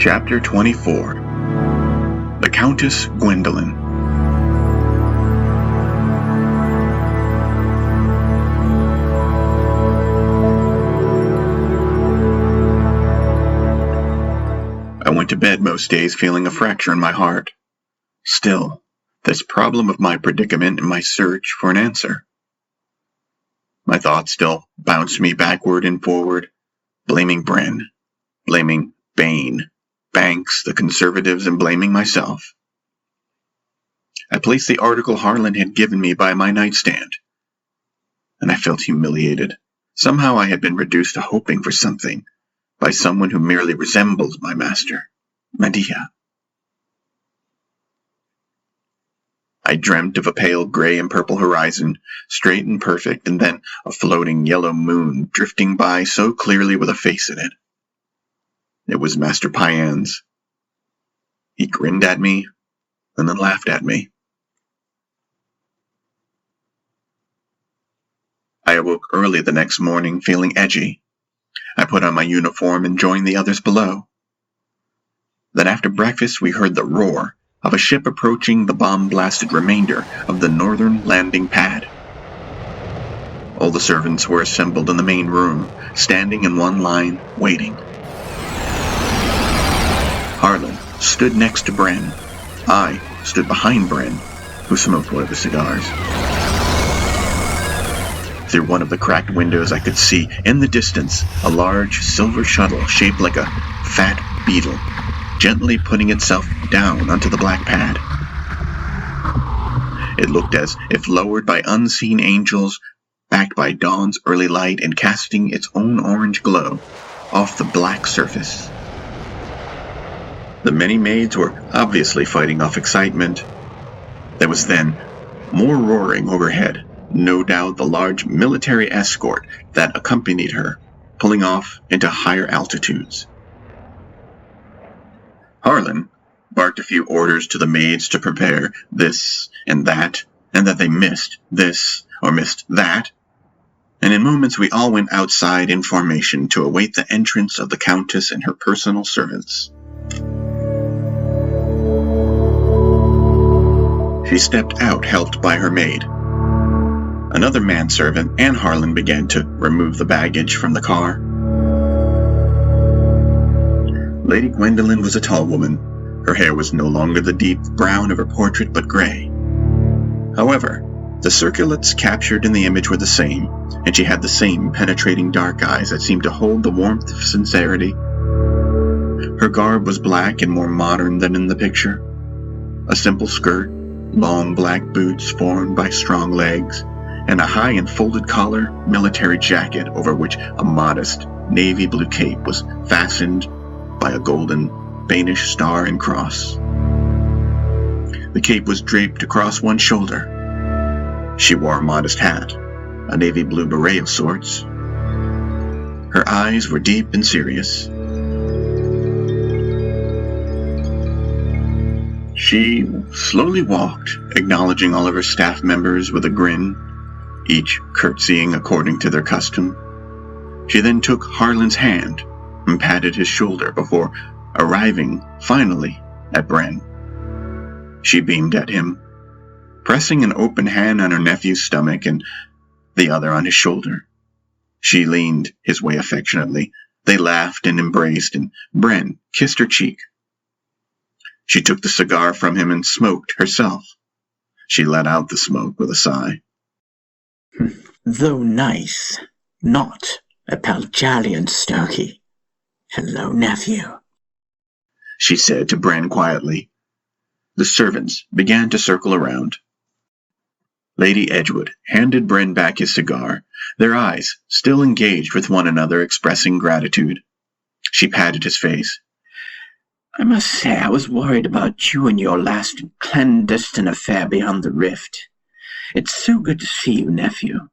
Chapter 24. The Countess Gwendolyn. I went to bed most days feeling a fracture in my heart. Still, this problem of my predicament and my search for an answer. My thoughts still bounced me backward and forward, blaming Bren, blaming Bane, Banks, the conservatives, and blaming myself. I placed the article Harlan had given me by my nightstand, and I felt humiliated. Somehow I had been reduced to hoping for something by someone who merely resembled my master, Medea. I dreamt of a pale gray and purple horizon, straight and perfect, and then a floating yellow moon drifting by so clearly with a face in it. It was Master Paen's. He grinned at me, and then laughed at me. I awoke early the next morning, feeling edgy. I put on my uniform and joined the others below. Then after breakfast we heard the roar of a ship approaching the bomb-blasted remainder of the northern landing pad. All the servants were assembled in the main room, standing in one line, waiting. Harlan stood next to Bren. I stood behind Bren, who smoked one of the cigars. Through one of the cracked windows I could see, in the distance, a large silver shuttle shaped like a fat beetle, gently putting itself down onto the black pad. It looked as if lowered by unseen angels, backed by dawn's early light and casting its own orange glow off the black surface. The many maids were obviously fighting off excitement. There was then more roaring overhead, no doubt the large military escort that accompanied her, pulling off into higher altitudes. Harlan barked a few orders to the maids to prepare this and that they missed this or missed that, and in moments we all went outside in formation to await the entrance of the Countess and her personal servants. She stepped out, helped by her maid. Another manservant and Harlan began to remove the baggage from the car. Lady Gwendolyn was a tall woman. Her hair was no longer the deep brown of her portrait, but gray. However, the circlets captured in the image were the same, and she had the same penetrating dark eyes that seemed to hold the warmth of sincerity. Her garb was black and more modern than in the picture. A simple skirt, long black boots formed by strong legs, and a high and folded collar military jacket over which a modest navy blue cape was fastened by a golden Danish star and cross. The cape was draped across one shoulder. She wore a modest hat, a navy blue beret of sorts. Her eyes were deep and serious. She slowly walked, acknowledging all of her staff members with a grin, each curtsying according to their custom. She then took Harlan's hand and patted his shoulder before arriving, finally, at Bren. She beamed at him, pressing an open hand on her nephew's stomach and the other on his shoulder. She leaned his way affectionately. They laughed and embraced, and Bren kissed her cheek. She took the cigar from him and smoked herself. She let out the smoke with a sigh. Though nice, not a Palgalian stogie. Hello, nephew, she said to Bren quietly. The servants began to circle around. Lady Edgewood handed Bren back his cigar, their eyes still engaged with one another, expressing gratitude. She patted his face. I must say I was worried about you and your last clandestine affair beyond the rift. It's so good to see you, nephew.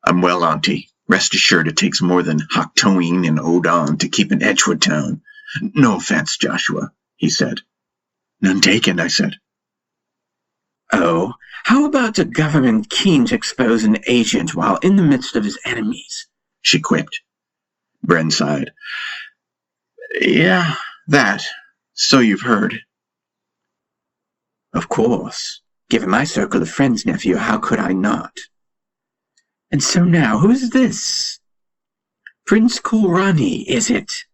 I'm well, Auntie. Rest assured it takes more than Hoctoine and Odon to keep an Edgewood town. No offense, Joshua, he said. None taken, I said. Oh, how about the government keen to expose an agent while in the midst of his enemies? She quipped. Bren sighed. Yeah, that. So you've heard. Of course. Given my circle of friends, nephew, how could I not? And so now, who is this? Prince Khoorhrhani, is it?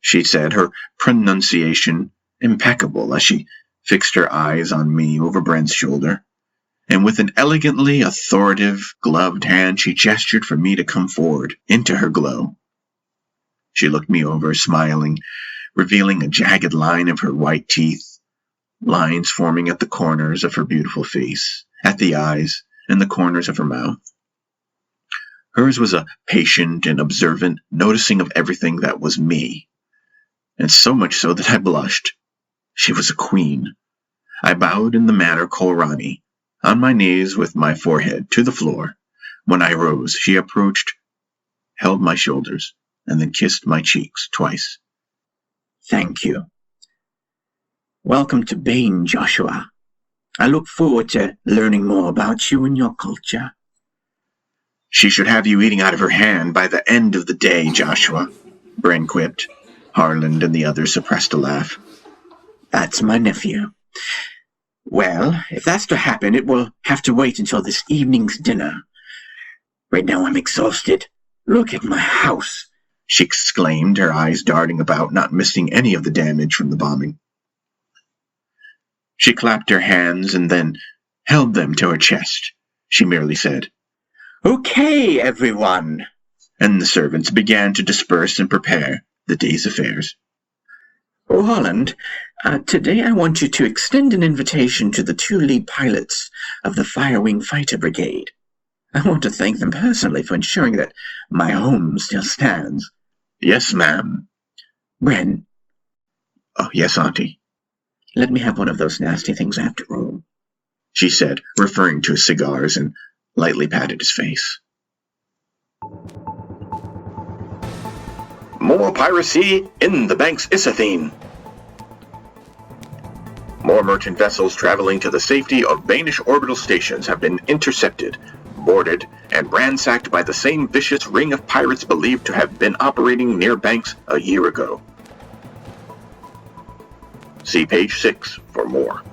She said, her pronunciation impeccable as she fixed her eyes on me over Brent's shoulder. And with an elegantly authoritative, gloved hand, she gestured for me to come forward into her glow. She looked me over, smiling, revealing a jagged line of her white teeth, lines forming at the corners of her beautiful face, at the eyes, and the corners of her mouth. Hers was a patient and observant noticing of everything that was me, and so much so that I blushed. She was a queen. I bowed in the manner Khoorhrhani, on my knees with my forehead to the floor. When I rose, she approached, held my shoulders, and then kissed my cheeks twice. Thank you. Welcome to Paen, Joshua. I look forward to learning more about you and your culture. She should have you eating out of her hand by the end of the day, Joshua, Bren quipped. Harland and the others suppressed a laugh. That's my nephew. Well, if that's to happen, it will have to wait until this evening's dinner. Right now I'm exhausted. Look at my house, she exclaimed, her eyes darting about, not missing any of the damage from the bombing. She clapped her hands and then held them to her chest. She merely said, "Okay, everyone." And the servants began to disperse and prepare the day's affairs. Oh, Holland, today I want you to extend an invitation to the 2 lead pilots of the Firewing Fighter Brigade. I want to thank them personally for ensuring that my home still stands. Yes, ma'am. Bren. Oh, yes, Auntie. Let me have one of those nasty things after all, she said, referring to his cigars, and lightly patted his face. More piracy in the Banks Isathene. More merchant vessels traveling to the safety of Banish orbital stations have been intercepted, boarded, and ransacked by the same vicious ring of pirates believed to have been operating near Banks a year ago. See page 6 for more.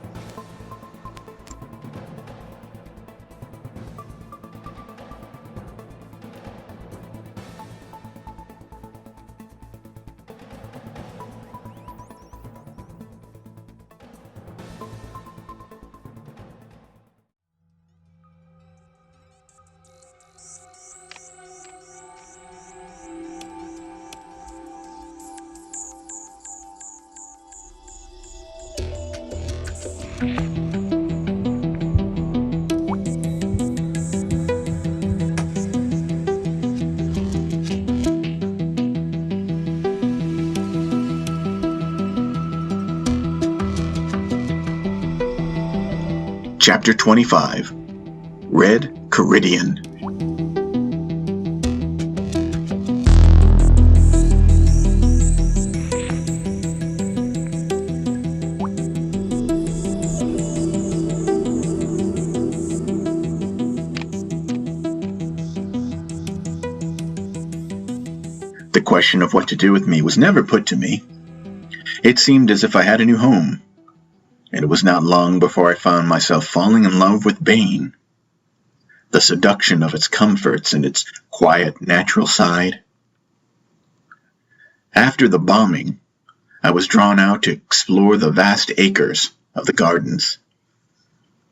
Chapter 25. Red Carridian. The question of what to do with me was never put to me. It seemed as if I had a new home, and it was not long before I found myself falling in love with Paen. The seduction of its comforts and its quiet, natural side. After the bombing, I was drawn out to explore the vast acres of the gardens.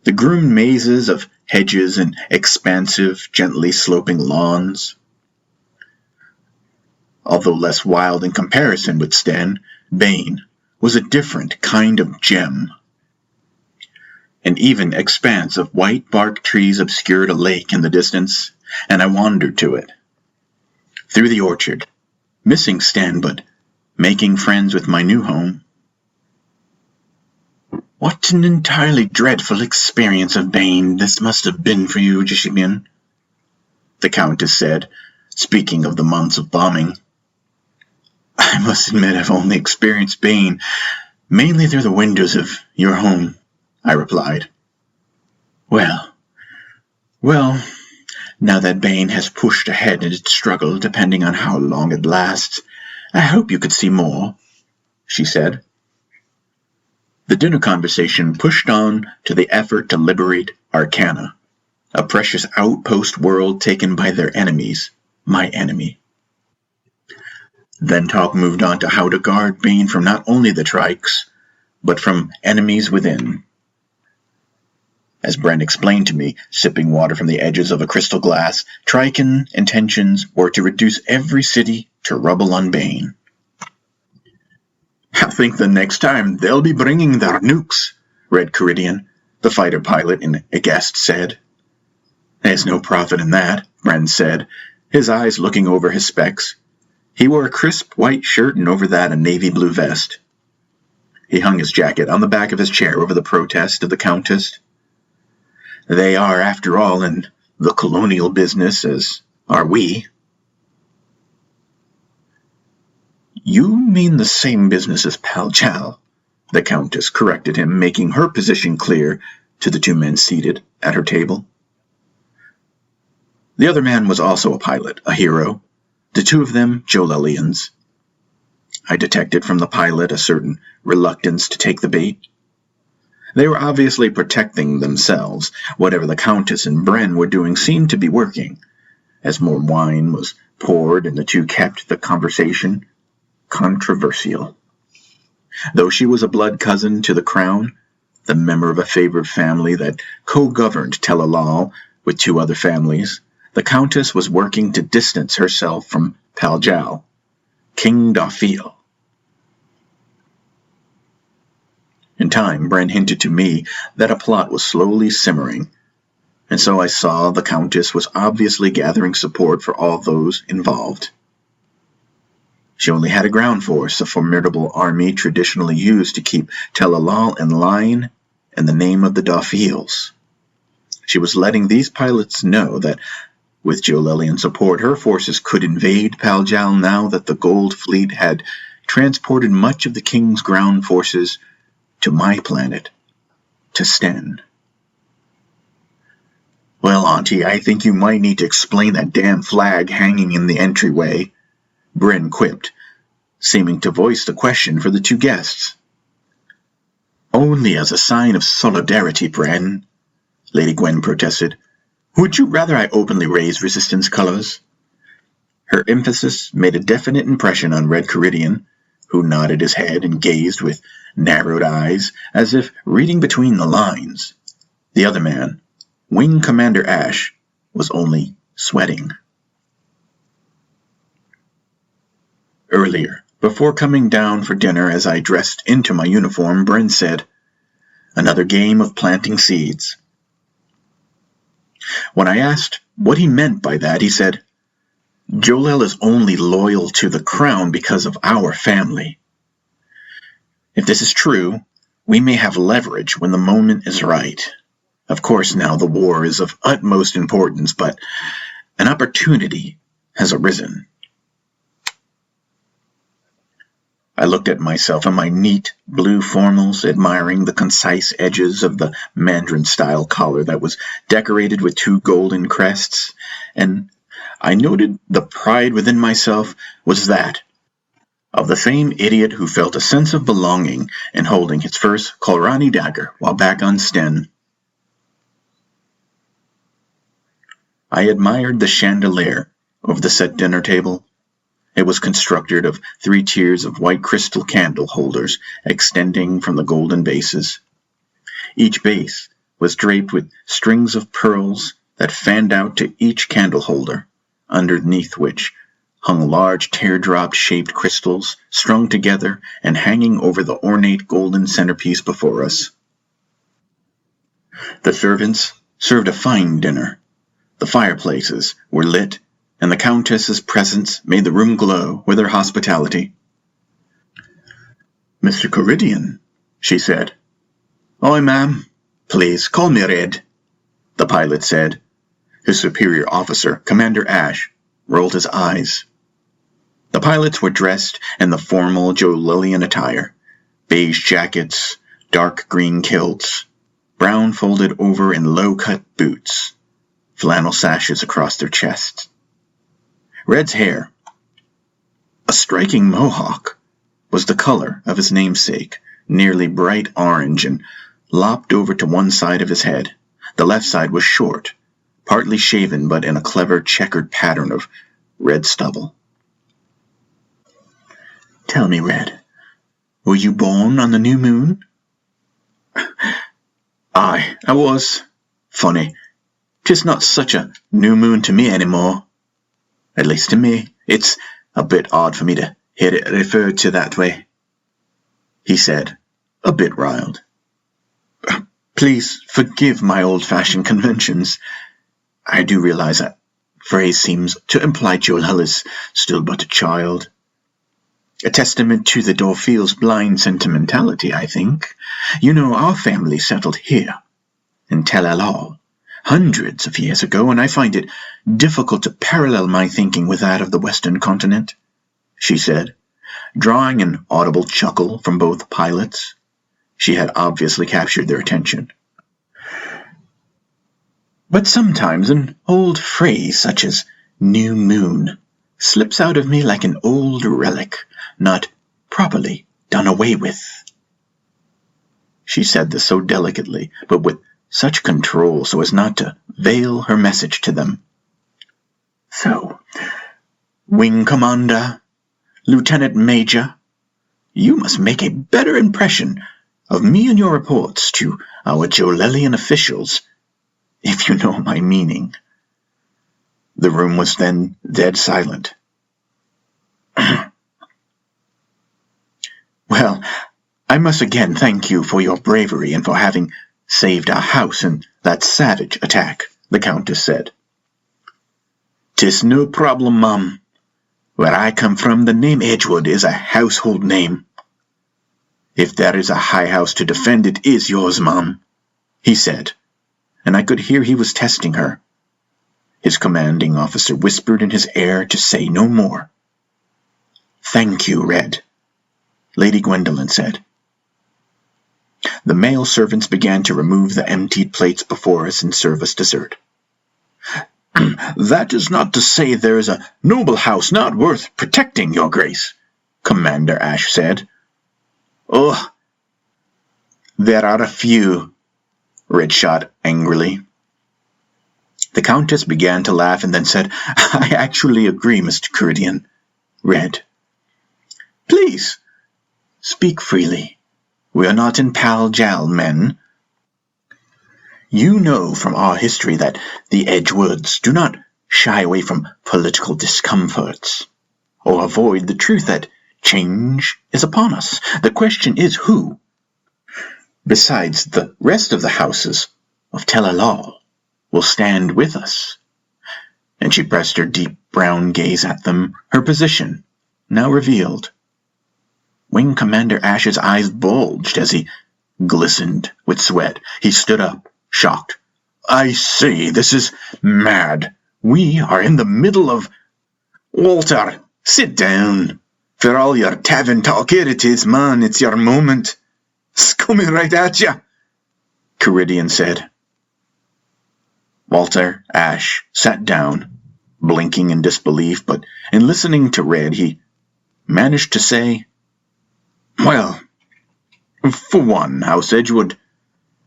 The groomed mazes of hedges and expansive, gently sloping lawns. Although less wild in comparison with Sten, Paen was a different kind of gem. An even expanse of white bark trees obscured a lake in the distance, and I wandered to it. Through the orchard, missing Sten, but making friends with my new home. What an entirely dreadful experience of Paen this must have been for you, Jeshibian, the Countess said, speaking of the months of bombing. I must admit I've only experienced Paen mainly through the windows of your home, I replied. Well, now that Paen has pushed ahead in its struggle, depending on how long it lasts, I hope you could see more, she said. The dinner conversation pushed on to the effort to liberate Arcana, a precious outpost world taken by their enemies, my enemy. Then talk moved on to how to guard Bane from not only the Trikes, but from enemies within. As Bren explained to me, sipping water from the edges of a crystal glass, Trican intentions were to reduce every city to rubble on Bane. I think the next time they'll be bringing their nukes, Red Carridian, the fighter pilot in a guest said. There's no profit in that, Bren said, his eyes looking over his specs. He wore a crisp white shirt and over that a navy blue vest. He hung his jacket on the back of his chair over the protest of the Countess. They are, after all, in the colonial business, as are we. You mean the same business as Paljal, the Countess corrected him, making her position clear to the two men seated at her table. The other man was also a pilot, a hero, the two of them Jolelians. I detected from the pilot a certain reluctance to take the bait. They were obviously protecting themselves. Whatever the Countess and Bren were doing seemed to be working. As more wine was poured and the two kept the conversation controversial. Though she was a blood cousin to the crown, the member of a favored family that co-governed Tel Alal with two other families, the Countess was working to distance herself from Paljal, King Dafil. In time, Bren hinted to me that a plot was slowly simmering, and so I saw the Countess was obviously gathering support for all those involved. She only had a ground force, a formidable army traditionally used to keep Tel Alal in line in the name of the Dafils. She was letting these pilots know that with Jolelian support, her forces could invade Paljal now that the Gold Fleet had transported much of the King's ground forces to my planet, to Sten. Well, Auntie, I think you might need to explain that damn flag hanging in the entryway, Bren quipped, seeming to voice the question for the two guests. Only as a sign of solidarity, Bren, Lady Gwen protested. Would you rather I openly raise resistance colors? Her emphasis made a definite impression on Red Carridian, who nodded his head and gazed with narrowed eyes, as if reading between the lines. The other man, Wing Commander Ash, was only sweating. Earlier, before coming down for dinner as I dressed into my uniform, Bren said, Another game of planting seeds. When I asked what he meant by that, he said, Jolel is only loyal to the crown because of our family. If this is true, we may have leverage when the moment is right. Of course, now the war is of utmost importance, but an opportunity has arisen. I looked at myself in my neat blue formals, admiring the concise edges of the Mandarin-style collar that was decorated with two golden crests, and I noted the pride within myself was that of the same idiot who felt a sense of belonging in holding his first Khoorhani dagger while back on Sten. I admired the chandelier over the set dinner table. It was constructed of 3 tiers of white crystal candle holders extending from the golden bases. Each base was draped with strings of pearls that fanned out to each candle holder, underneath which hung large teardrop-shaped crystals strung together and hanging over the ornate golden centerpiece before us. The servants served a fine dinner. The fireplaces were lit, and the Countess's presence made the room glow with her hospitality. Mr. Carridian, she said. Oi, ma'am. Please, call me Red, the pilot said. His superior officer, Commander Ash, rolled his eyes. The pilots were dressed in the formal Jolelian attire, beige jackets, dark green kilts, brown folded over in low-cut boots, flannel sashes across their chests. Red's hair, a striking mohawk, was the color of his namesake, nearly bright orange and lopped over to one side of his head. The left side was short, partly shaven but in a clever checkered pattern of red stubble. "Tell me, Red, were you born on the new moon?" "Aye, I was. Funny, 'tis not such a new moon to me anymore. At least to me. It's a bit odd for me to hear it referred to that way," he said, a bit riled. "Please forgive my old-fashioned conventions. I do realize that phrase seems to imply Jolel is still but a child. A testament to the Dorfeel's blind sentimentality, I think. You know, our family settled here, in Tel El, hundreds of years ago, and I find it difficult to parallel my thinking with that of the Western continent," she said, drawing an audible chuckle from both pilots. She had obviously captured their attention. "But sometimes an old phrase such as new moon slips out of me like an old relic, not properly done away with." She said this so delicately, but with such control so as not to veil her message to them. "So, Wing Commander, Lieutenant Major, you must make a better impression of me in your reports to our Jolelian officials, if you know my meaning." The room was then dead silent. "Well, I must again thank you for your bravery and for having saved our house in that savage attack," the Countess said. "'Tis no problem, Mum. Where I come from, the name Edgewood is a household name. If there is a high house to defend, it is yours, Mum," he said, and I could hear he was testing her. His commanding officer whispered in his ear to say no more. "Thank you, Red," Lady Gwendolyn said. The male servants began to remove the emptied plates before us and serve us dessert. "That is not to say there is a noble house not worth protecting, Your Grace," Commander Ash said. "Oh, there are a few," Red shot angrily. The Countess began to laugh and then said, "I actually agree, Mr. Carridian." Red, "Please, speak freely. We are not in pal-jal, men. You know from our history that the Edgewoods do not shy away from political discomforts, or avoid the truth that change is upon us. The question is who, besides the rest of the houses of Tel El, will stand with us?" And she pressed her deep brown gaze at them, her position now revealed. Wing Commander Ash's eyes bulged as he glistened with sweat. He stood up, shocked. "I say, this is mad. We are in the middle of—" "Walter, sit down. For all your tavern talk, here it is, man. It's your moment. It's coming right at you," Carridian said. Walter Ash sat down, blinking in disbelief, but in listening to Red, he managed to say, "Well, for one, House Edgewood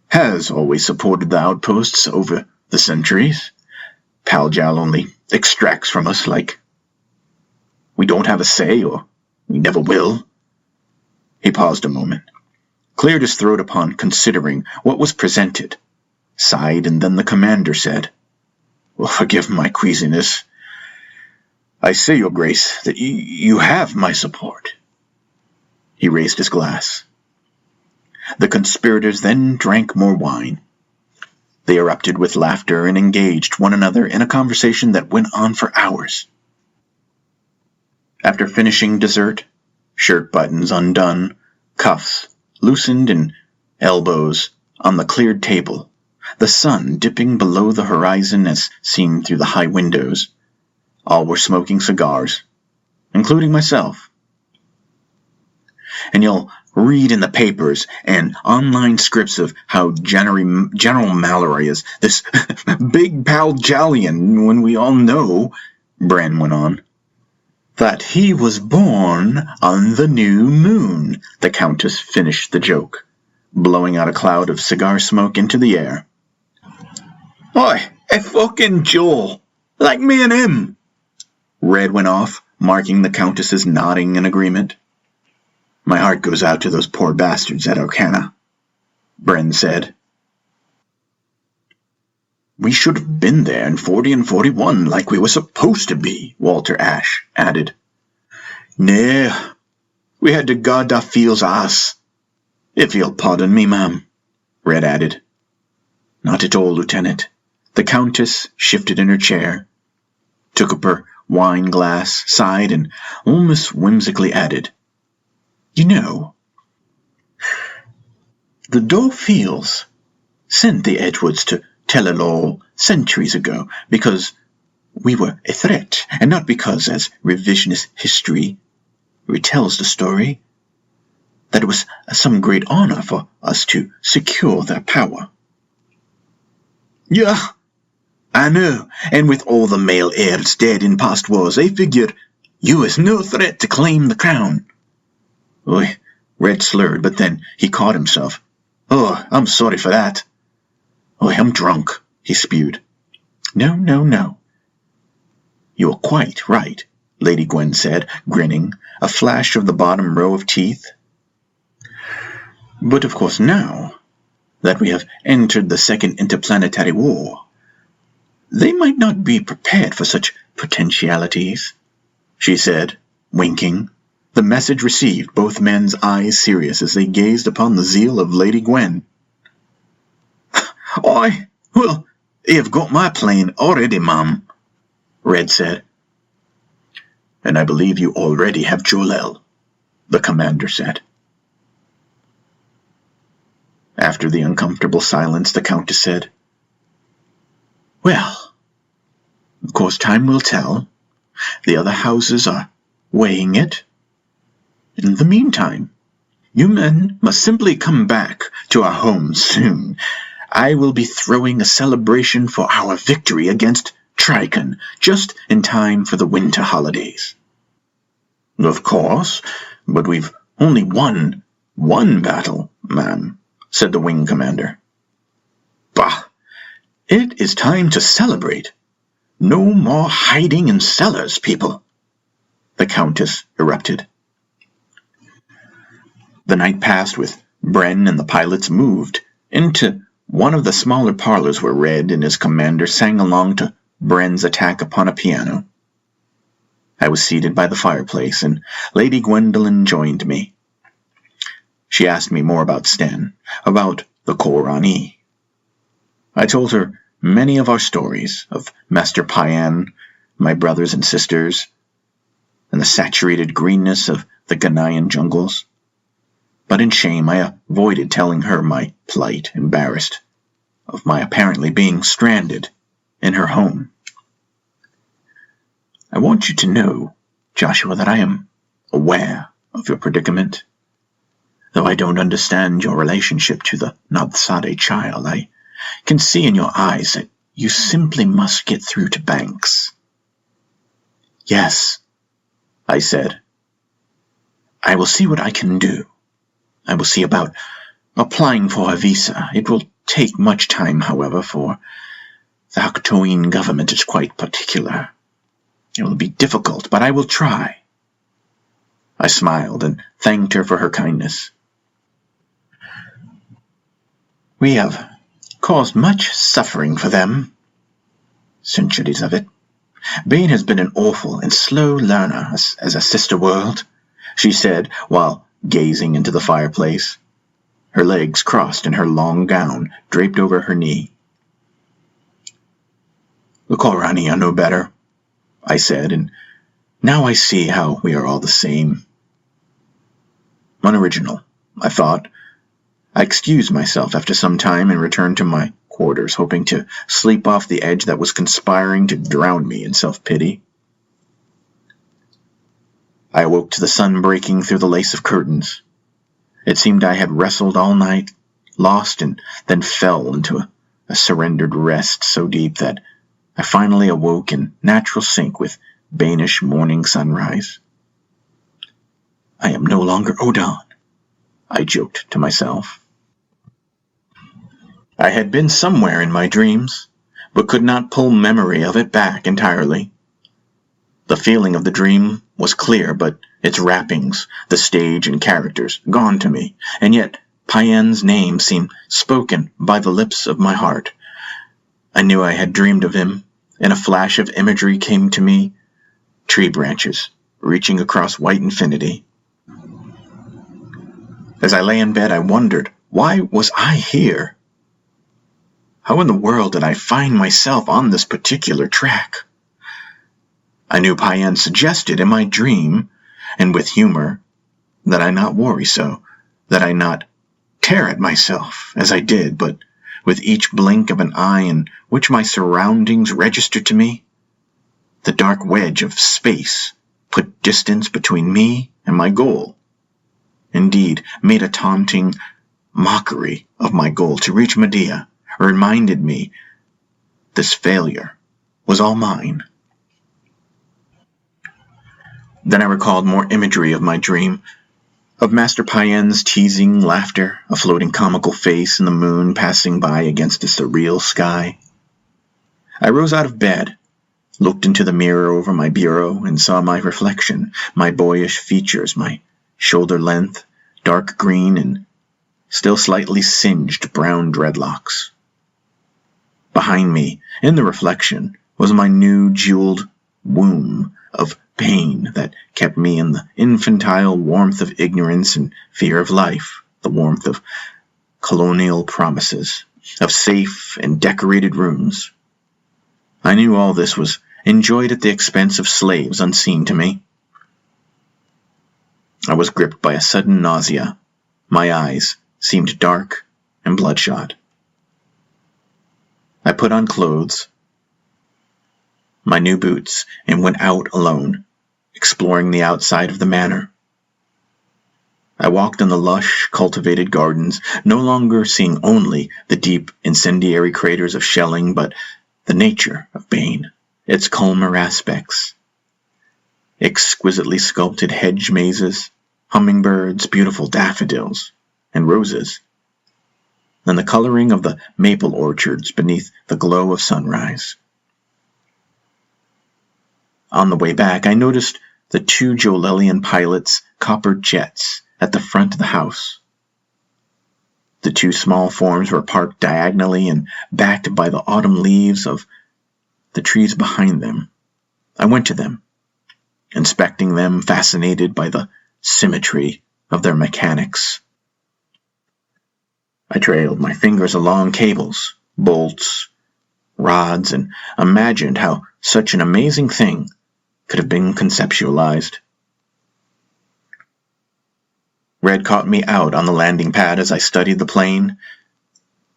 has always supported the outposts over the centuries. Pal-jal only extracts from us like we don't have a say, or we never will." He paused a moment, cleared his throat upon considering what was presented, sighed, and then the commander said, "Well, forgive my queasiness. I say, Your Grace, that you have my support." He raised his glass. The conspirators then drank more wine. They erupted with laughter and engaged one another in a conversation that went on for hours. After finishing dessert, shirt buttons undone, cuffs loosened, and elbows on the cleared table, the sun dipping below the horizon as seen through the high windows, all were smoking cigars, including myself. And you'll read in the papers and online scripts of how General Mallory is this big pal-jallion when we all know, Bran went on, That he was born on the new moon, the Countess finished the joke, blowing out a cloud of cigar smoke into the air. Oi, a fucking Joel, like me and him. Red went off, marking the Countess's nodding in agreement. My heart goes out to those poor bastards at Arcana, Bren said. We should have been there in 40 and 41 like we were supposed to be, Walter Ash added. Nay, we had to guard our feels ass. If you'll pardon me, ma'am, Red added. Not at all, Lieutenant. The Countess shifted in her chair, took up her wine glass, sighed, and almost whimsically added, You know, the Dorfields sent the Edgewards to Tell-it-all centuries ago because we were a threat, and not because, as revisionist history retells the story, that it was some great honor for us to secure their power. Yeah, I know, and with all the male heirs dead in past wars, I figured you was no threat to claim the crown. Oi, Red slurred, but then he caught himself. Oh, I'm sorry for that. Oh, I'm drunk, he spewed. No. You are quite right, Lady Gwen said, grinning, a flash of the bottom row of teeth. But of course now that we have entered the Second Interplanetary War, they might not be prepared for such potentialities, she said, winking. The message received, both men's eyes serious as they gazed upon the zeal of Lady Gwen. Well, you've got my plane already, ma'am, Red said. And I believe you already have Jol-El, the commander said. After the uncomfortable silence, the Countess said, Well, of course time will tell. The other houses are weighing it. In the meantime, you men must simply come back to our homes soon. I will be throwing a celebration for our victory against Trichon, just in time for the winter holidays. Of course, but we've only won one battle, ma'am, said the wing commander. Bah! It is time to celebrate. No more hiding in cellars, people, the Countess erupted. The night passed with Bren and the pilots moved into one of the smaller parlors where Red and his commander sang along to Bren's attack upon a piano. I was seated by the fireplace, and Lady Gwendolyn joined me. She asked me more about Sten, about the Khoorhani. I told her many of our stories, of Master Paen, my brothers and sisters, and the saturated greenness of the Ghanaian jungles. But in shame I avoided telling her my plight, embarrassed of my apparently being stranded in her home. I want you to know, Joshua, that I am aware of your predicament. Though I don't understand your relationship to the Nabthade child, I can see in your eyes that you simply must get through to Banks. Yes, I said. I will see what I can do. I will see about applying for a visa. It will take much time, however, for the Haktoin government is quite particular. It will be difficult, but I will try. I smiled and thanked her for her kindness. We have caused much suffering for them. Centuries of it. Bane has been an awful and slow learner as a sister world, she said while gazing into the fireplace, her legs crossed in her long gown draped over her knee. The Khoorhani are no better, I said, and now I see how we are all the same. Unoriginal, I thought. I excused myself after some time and returned to my quarters, hoping to sleep off the edge that was conspiring to drown me in self-pity. I awoke to the sun breaking through the lace of curtains. It seemed I had wrestled all night, lost, and then fell into a surrendered rest so deep that I finally awoke in natural sync with Banish morning sunrise. I am no longer Odin, I joked to myself. I had been somewhere in my dreams, but could not pull memory of it back entirely. The feeling of the dream was clear, but its wrappings, the stage and characters, gone to me, and yet Paen's name seemed spoken by the lips of my heart. I knew I had dreamed of him, and a flash of imagery came to me, tree branches reaching across white infinity. As I lay in bed, I wondered, why was I here? How in the world did I find myself on this particular track? I knew Paen suggested in my dream, and with humor, that I not worry so, that I not tear at myself as I did, but with each blink of an eye in which my surroundings registered to me, the dark wedge of space put distance between me and my goal. Indeed, made a taunting mockery of my goal to reach Medea, reminded me this failure was all mine. Then I recalled more imagery of my dream, of Master Paen's teasing laughter, a floating comical face, and the moon passing by against a surreal sky. I rose out of bed, looked into the mirror over my bureau, and saw my reflection, my boyish features, my shoulder length, dark green and still slightly singed brown dreadlocks. Behind me, in the reflection, was my new jeweled womb of pain that kept me in the infantile warmth of ignorance and fear of life, the warmth of colonial promises, of safe and decorated rooms. I knew all this was enjoyed at the expense of slaves unseen to me. I was gripped by a sudden nausea. My eyes seemed dark and bloodshot. I put on clothes, my new boots, and went out alone, exploring the outside of the manor. I walked in the lush, cultivated gardens, no longer seeing only the deep, incendiary craters of shelling, but the nature of Bane, its calmer aspects. Exquisitely sculpted hedge mazes, hummingbirds, beautiful daffodils, and roses, and the coloring of the maple orchards beneath the glow of sunrise. On the way back, I noticed the 2 Jolelian pilots' copper jets at the front of the house. The 2 small forms were parked diagonally and backed by the autumn leaves of the trees behind them. I went to them, inspecting them, fascinated by the symmetry of their mechanics. I trailed my fingers along cables, bolts, rods, and imagined how such an amazing thing could have been conceptualized. Red caught me out on the landing pad as I studied the plane,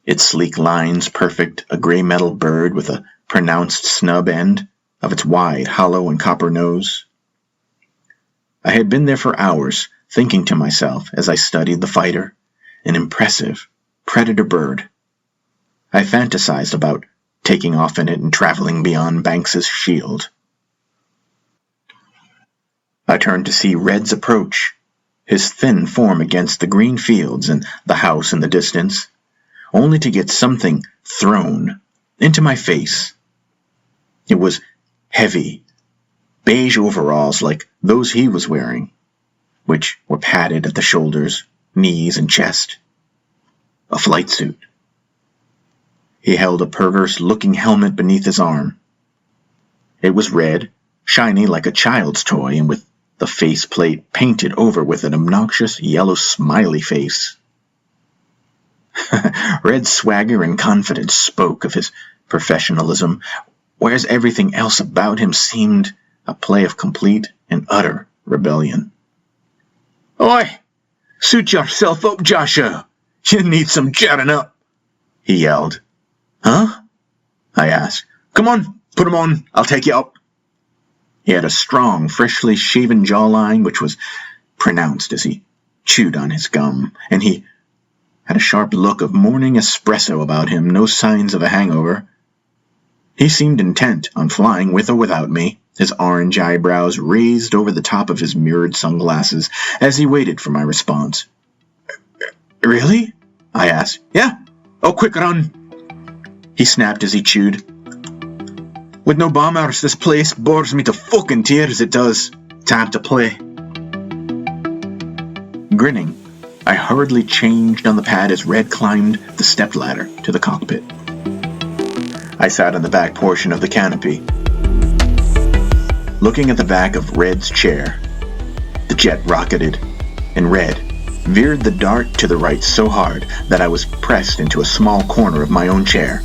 its sleek lines perfect, a gray metal bird with a pronounced snub end of its wide, hollow, and copper nose. I had been there for hours, thinking to myself as I studied the fighter, an impressive predator bird. I fantasized about taking off in it and traveling beyond Banks's shield. I turned to see Red's approach, his thin form against the green fields and the house in the distance, only to get something thrown into my face. It was heavy, beige overalls like those he was wearing, which were padded at the shoulders, knees, and chest. A flight suit. He held a perverse-looking helmet beneath his arm. It was red, shiny like a child's toy, and with the faceplate painted over with an obnoxious yellow smiley face. Red's swagger and confidence spoke of his professionalism, whereas everything else about him seemed a play of complete and utter rebellion. "Oi! Suit yourself up, Joshua! You need some jetting up!" he yelled. "Huh?" I asked. "Come on, put 'em on, I'll take you up." He had a strong, freshly shaven jawline which was pronounced as he chewed on his gum, and he had a sharp look of morning espresso about him, no signs of a hangover. He seemed intent on flying with or without me, his orange eyebrows raised over the top of his mirrored sunglasses as he waited for my response. "Really?" I asked. "Yeah. Oh, quick, run!" he snapped as he chewed. "With no bombers, this place bores me to fucking tears, it does. Time to play." Grinning, I hurriedly changed on the pad as Red climbed the stepladder to the cockpit. I sat on the back portion of the canopy, looking at the back of Red's chair. The jet rocketed, and Red veered the dart to the right so hard that I was pressed into a small corner of my own chair.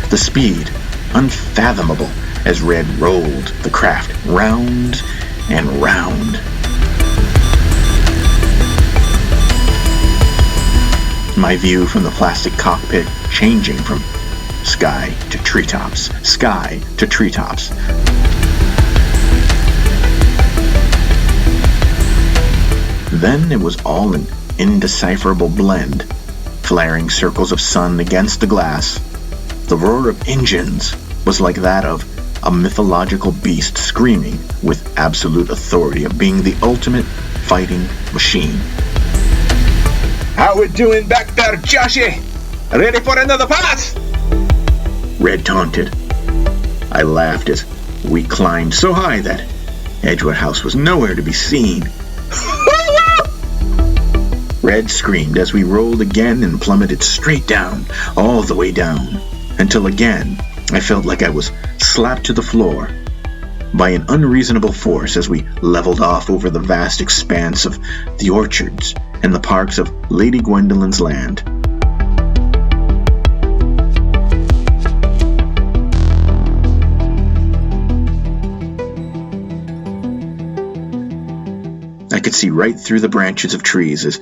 The speed, unfathomable, as Red rolled the craft round and round. My view from the plastic cockpit changing from sky to treetops, sky to treetops. Then it was all an indecipherable blend, flaring circles of sun against the glass. The roar of engines was like that of a mythological beast screaming with absolute authority of being the ultimate fighting machine. "How we doing back there, Joshie? Ready for another pass?" Red taunted. I laughed as we climbed so high that Edgewood House was nowhere to be seen. Red screamed as we rolled again and plummeted straight down, all the way down, until again I felt like I was slapped to the floor by an unreasonable force as we leveled off over the vast expanse of the orchards and the parks of Lady Gwendolyn's land. I could see right through the branches of trees as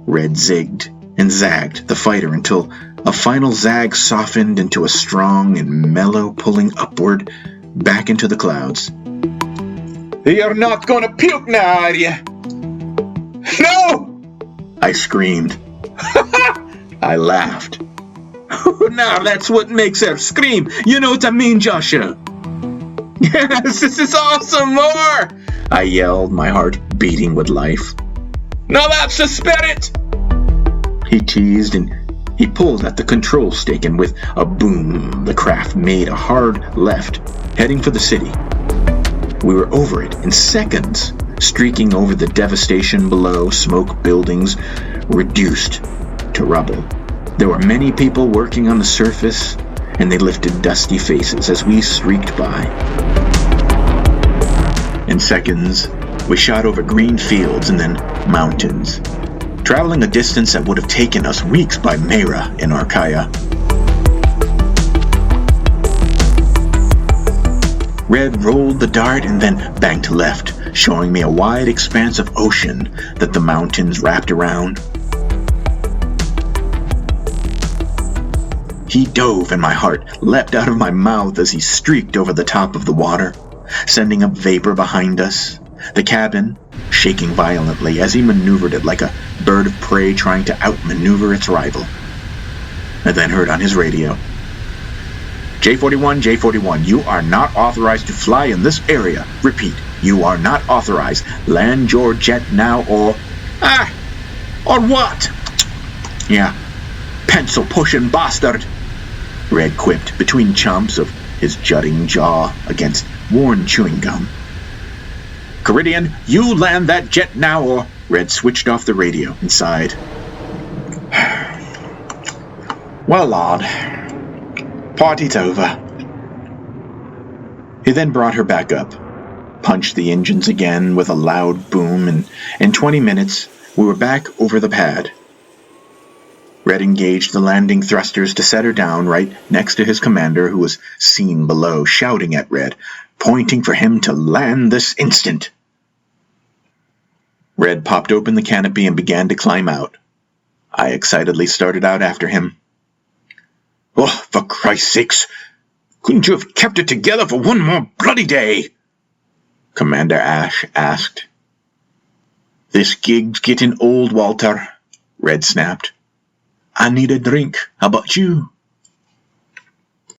Red zigged and zagged the fighter until a final zag softened into a strong and mellow pulling upward back into the clouds. "You're not gonna puke now, are you?" "No!" I screamed. I laughed. Now that's what makes her scream. You know what I mean, Joshua? "Yes, this is awesome, more!" I yelled, my heart beating with life. "Now that's the spirit!" He teased and he pulled at the control stick, and with a boom, the craft made a hard left, heading for the city. We were over it in seconds, streaking over the devastation below, smoke buildings reduced to rubble. There were many people working on the surface, and they lifted dusty faces as we streaked by. In seconds, we shot over green fields and then mountains, traveling a distance that would have taken us weeks by Mera in Arkaya. Red rolled the dart and then banked left, showing me a wide expanse of ocean that the mountains wrapped around. He dove and my heart leapt out of my mouth as he streaked over the top of the water, sending up vapor behind us, the cabin shaking violently as he maneuvered it like a bird of prey trying to outmaneuver its rival. I then heard on his radio, J41, you are not authorized to fly in this area. Repeat, you are not authorized. Land your jet now or... Or what? Yeah, pencil-pushing bastard, Red quipped between chomps of his jutting jaw against worn chewing gum. Carridian, you land that jet now or... Red switched off the radio and sighed. Well, lad, party's over. He then brought her back up, punched the engines again with a loud boom, and in 20 minutes we were back over the pad. Red engaged the landing thrusters to set her down right next to his commander, who was seen below, shouting at Red, pointing for him to land this instant. Red popped open the canopy and began to climb out. I excitedly started out after him. Oh, for Christ's sakes! Couldn't you have kept it together for one more bloody day? Commander Ash asked. This gig's getting old, Walter, Red snapped. I need a drink. How about you?